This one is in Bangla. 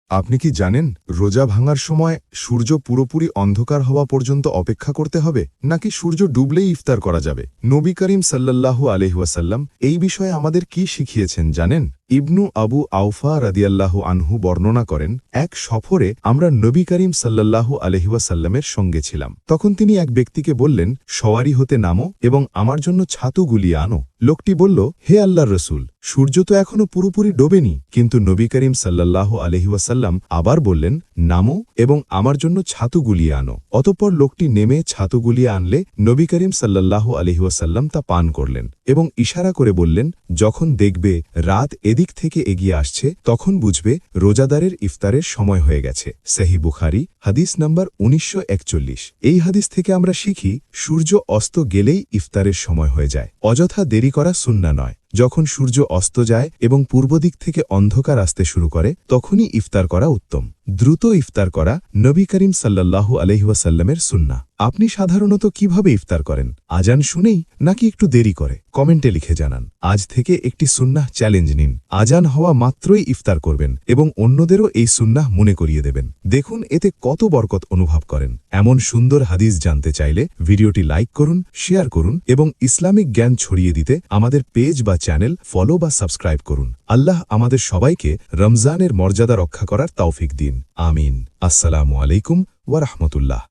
আপনি কি জানেন রোজা ভাঙার সময় সূর্য পুরোপুরি অন্ধকার হওয়া পর্যন্ত অপেক্ষা করতে হবে নাকি সূর্য ডুবলেই ইফতার করা যাবে? নবী করিম সাল্লাল্লাহু আলাইহি ওয়াসাল্লাম এই বিষয়ে আমাদের কি শিখিয়েছেন জানেন? ইবনু আবু আউফা রাদিয়াল্লাহু আনহু বর্ণনা করেন, এক সফরে আমরা নবী করিম সাল্লাল্লাহু আলাইহি ওয়াসাল্লামের সঙ্গে ছিলাম। তখন তিনি এক ব্যক্তিকে বললেন, সওয়ারি হতে নামো এবং আমার জন্য ছাতু গুলিয়ে আনো। লোকটি বলল, হে আল্লাহর রসুল, সূর্য তো এখনো পুরোপুরি ডোবেনি। কিন্তু নবী করিম সাল্লাল্লাহু আলাইহি ওয়াসাল্লাম আবার বললেন, নামো এবং আমার জন্য ছাতু গুলিয়ে আনো। অতঃপর লোকটি নেমে ছাতু গুলিয়ে আনলে নবী করিম সাল্লাল্লাহু আলাইহি ওয়াসাল্লাম তা পান করলেন এবং ইশারা করে বললেন, যখন দেখবে রাত এদিক থেকে এগিয়ে আসছে তখন বুঝবে রোজাদারের ইফতারের সময় হয়ে গেছে। সহিহ বুখারী হাদিস নম্বর 1941। এই হাদিস থেকে আমরা শিখি, সূর্য অস্ত গেলেই ইফতারের সময় হয়ে যায়। অযথা দেরি করা সুন্নাহ নয়। যখন সূর্য অস্ত যায় এবং পূর্ব দিক থেকে অন্ধকার আসতে শুরু করে তখনই ইফতার করা উত্তম। দ্রুত ইফতার করা নবী করিম সাল্লাল্লাহু আলাইহি ওয়াসাল্লামের সুন্নাহ। আপনি সাধারণত কিভাবে ইফতার করেন? আজান শুনেই নাকি একটু দেরি করে? কমেন্টে লিখে জানান। আজ থেকে একটি সুন্নাহ চ্যালেঞ্জ নিন। আজান হওয়া মাত্রই ইফতার করবেন এবং অন্যদেরও এই সুন্নাহ মনে করিয়ে দেবেন। দেখুন এতে কত বরকত অনুভব করেন। এমন সুন্দর হাদিস জানতে চাইলে ভিডিওটি লাইক করুন, শেয়ার করুন এবং ইসলামিক জ্ঞান ছড়িয়ে দিতে আমাদের পেজ বা চ্যানেল ফলো বা সাবস্ক্রাইব করুন। আল্লাহ আমাদের সবাইকে রমজানের মর্যাদা রক্ষা করার তৌফিক দিন। আমিন। আসসালামু আলাইকুম ওয়া রাহমাতুল্লাহ।